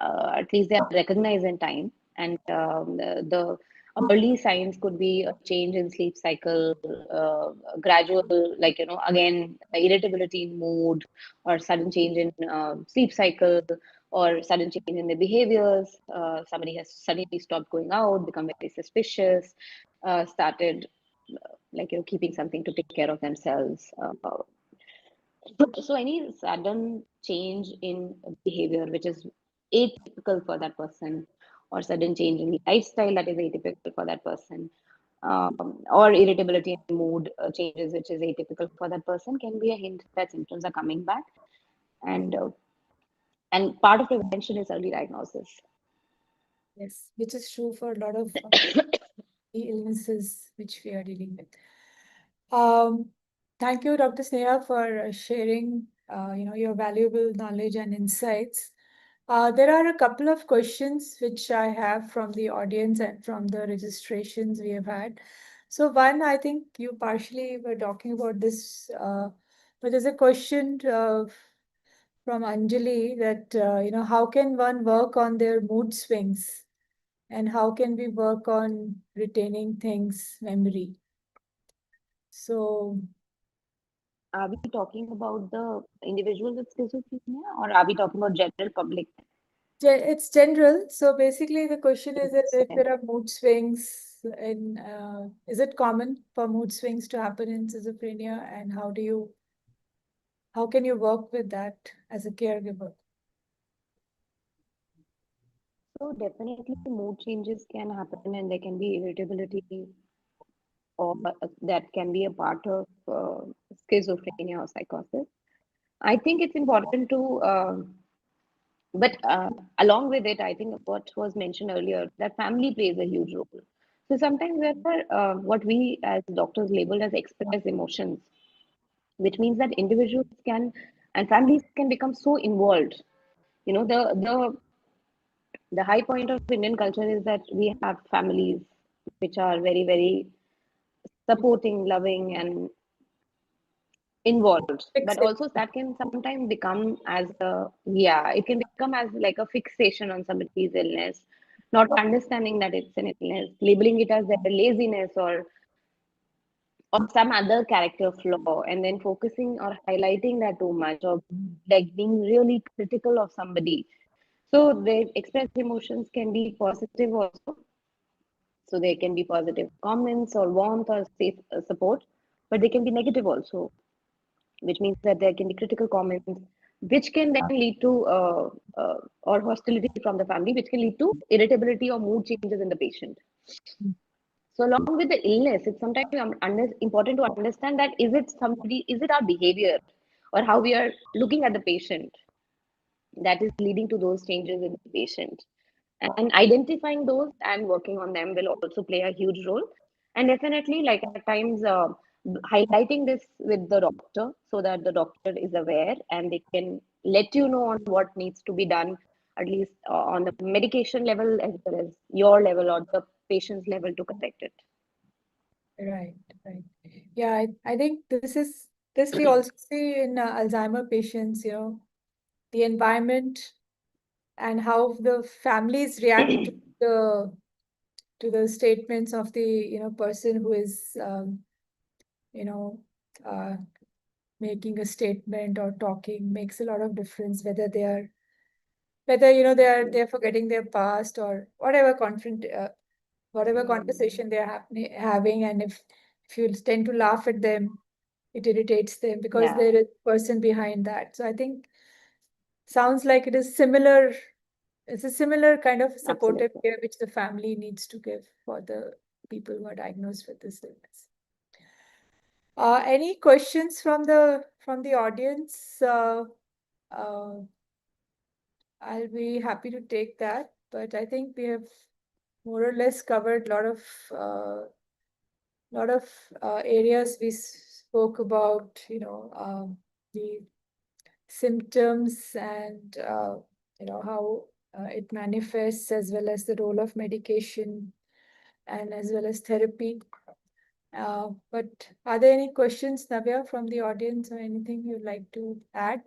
at least they are recognized in time, and the early signs could be a change in sleep cycle, gradual, like, again, irritability in mood, or sudden change in sleep cycle, or sudden change in the behaviors. Somebody has suddenly stopped going out, become very suspicious, started, like, keeping something to take care of themselves. So any sudden change in behavior, which is atypical for that person, or sudden change in lifestyle that is atypical for that person, or irritability and mood changes, which is atypical for that person, can be a hint that symptoms are coming back. And part of prevention is early diagnosis. Yes, which is true for a lot of illnesses which we are dealing with. Um, Thank you, Dr. Sneha, for sharing, your valuable knowledge and insights. There are a couple of questions which I have from the audience and from the registrations we have had. So one, I think you partially were talking about this, but there's a question from Anjali that, how can one work on their mood swings and how can we work on retaining things memory? So Are we talking about the individual with schizophrenia, or are we talking about general public? It's general. So basically, the question is that It's if there general. are mood swings in, is it common for mood swings to happen in schizophrenia, and how can you work with that as a caregiver? So definitely mood changes can happen, and there can be irritability, or that can be a part of schizophrenia or psychosis. I think it's important to, but along with it, I think what was mentioned earlier, that family plays a huge role. So sometimes there are what we as doctors labeled as express emotions, which means that individuals can and families can become so involved. The high point of Indian culture is that we have families which are very, very supporting, loving, and involved. Fix But it. also that can sometimes become as a, yeah, it can become as like a fixation on somebody's illness, not understanding that it's an illness, labeling it as their laziness, or some other character flaw, and then focusing or highlighting that too much, or like being really critical of somebody. So the expressed emotions can be positive also. So there can be positive comments or warmth or safe support, but they can be negative also, which means that there can be critical comments, which can then lead to or hostility from the family, which can lead to irritability or mood changes in the patient. So along with the illness, it's sometimes important to understand that is it our behavior or how we are looking at the patient that is leading to those changes in the patient. And identifying those and working on them will also play a huge role. And definitely, like at times, highlighting this with the doctor so that the doctor is aware and they can let you know on what needs to be done, at least on the medication level as well as your level or the patient's level to correct it. Right, right. Yeah, I think this we also see in Alzheimer patients, the environment and how the families react to the statements of the person who is you know uh, making a statement or talking makes a lot of difference whether they're forgetting their past or whatever conversation they're having, and if you tend to laugh at them, it irritates them because Yeah, there is a person behind that. So I think sounds like it's a similar kind of supportive absolutely. care which the family needs to give for the people who are diagnosed with this illness. Any questions from the audience? Uh, I'll be happy to take that, but I think we have more or less covered lot of areas. We spoke about, the symptoms and how it manifests, as well as the role of medication and as well as therapy. But are there any questions, Navya, from the audience, or anything you'd like to add?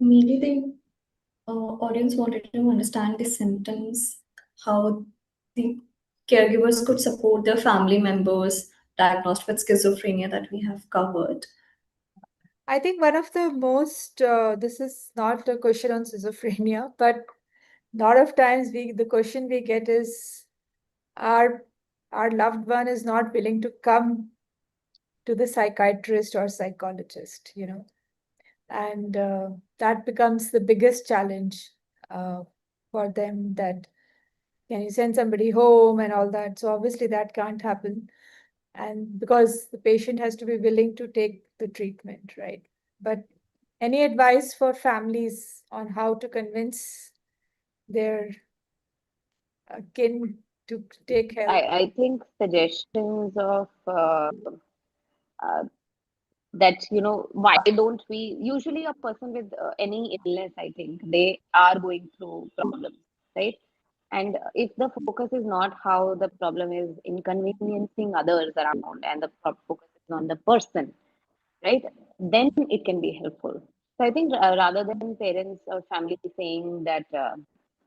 Maybe the audience wanted to understand the symptoms, how the caregivers could support their family members diagnosed with schizophrenia that we have covered. I think one of the most, this is not a question on schizophrenia, but a lot of times the question we get is, our our loved one is not willing to come to the psychiatrist or psychologist, and that becomes the biggest challenge uh, for them. That, can you send somebody home and all that? So obviously that can't happen, and because the patient has to be willing to take the treatment, right? But any advice for families on how to convince their kin to take help? I think suggestions of uh, that, why don't we, usually a person with any illness, I think they are going through problems, right? And if the focus is not how the problem is inconveniencing others around, and the focus is on the person, right? Then it can be helpful. So I think rather than parents or family saying that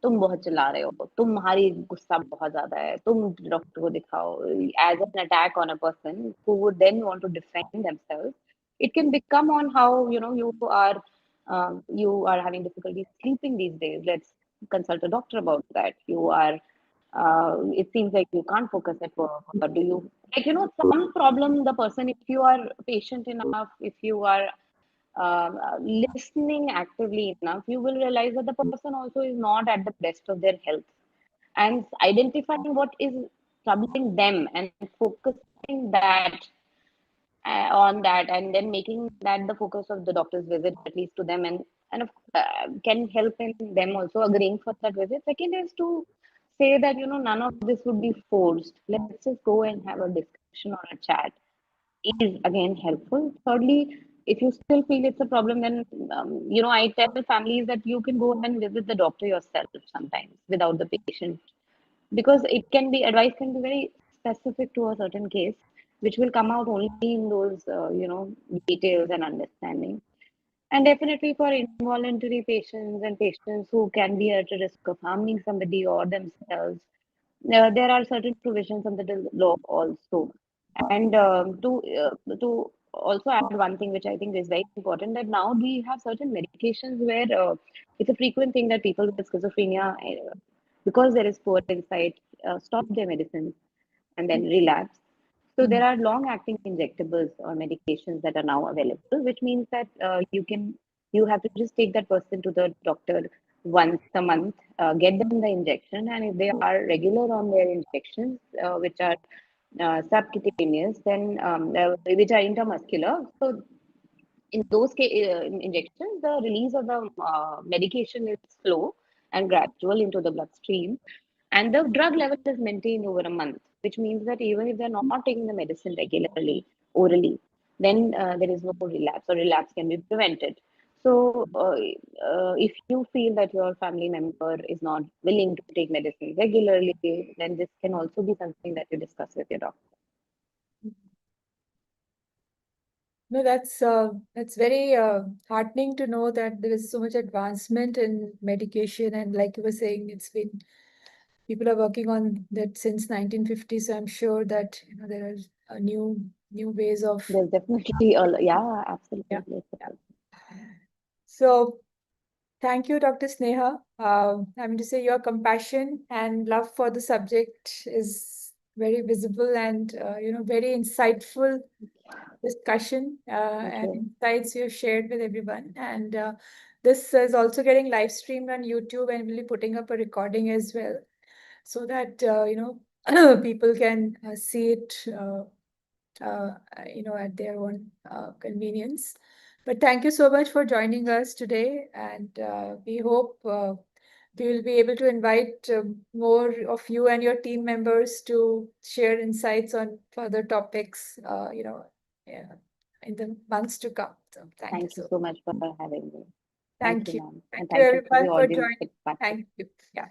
तुम बहुत चिल्ला रहे हो, तुम्हारी गुस्सा बहुत ज्यादा है, तुम डॉक्टर को दिखाओ, as an attack on a person who would then want to defend themselves, it can become on how, you are having difficulty sleeping these days. Let's consult a doctor about that. It seems like you can't focus at work, or do you, some problem, the person, if you are patient enough, if you are listening actively enough, you will realize that the person also is not at the best of their health, and identifying what is troubling them and focusing that on that, and then making that the focus of the doctor's visit, at least to them, and can help in them also agreeing for that visit. Second is to say that, none of this would be forced. Let's just go and have a discussion or a chat, is again helpful. Thirdly, if you still feel it's a problem, then I tell families that you can go and visit the doctor yourself sometimes without the patient, because it can be, advice can be very specific to a certain case, which will come out only in those details and understanding. And definitely for involuntary patients and patients who can be at a risk of harming somebody or themselves, there are certain provisions under the law also. And to also add one thing, which I think is very important, that now we have certain medications where it's a frequent thing that people with schizophrenia, because there is poor insight, stop their medicines and then relapse. So there are long-acting injectables or medications that are now available, which means that you have to just take that person to the doctor once a month, get them the injection, and if they are regular on their injections, which are subcutaneous, then which are intramuscular. So in those injections, the release of the medication is slow and gradual into the bloodstream, and the drug level is maintained over a month, which means that even if they're not taking the medicine regularly, orally, then there is no relapse, or relapse can be prevented. So, if you feel that your family member is not willing to take medicine regularly, then this can also be something that you discuss with your doctor. No, that's very heartening to know that there is so much advancement in medication, and like you were saying, it's been, people are working on that since 1950. So I'm sure that there are new ways of, There's definitely yeah, yeah. absolutely. Yeah. So thank you, Dr. Sneha. I mean to say, your compassion and love for the subject is very visible, and very insightful discussion Thank and you. insights you have shared with everyone. And this is also getting live streamed on YouTube, and we'll be putting up a recording as well. so that people can see it at their own convenience. But thank you so much for joining us today, and we hope we will be able to invite more of you and your team members to share insights on further topics, yeah, in the months to come. So thank you Thank you so so much. much for having me. Thank Thank you, you. ma'am. Thank And you thank you to the everyone for audience joining. for participating. Thank you. Yeah.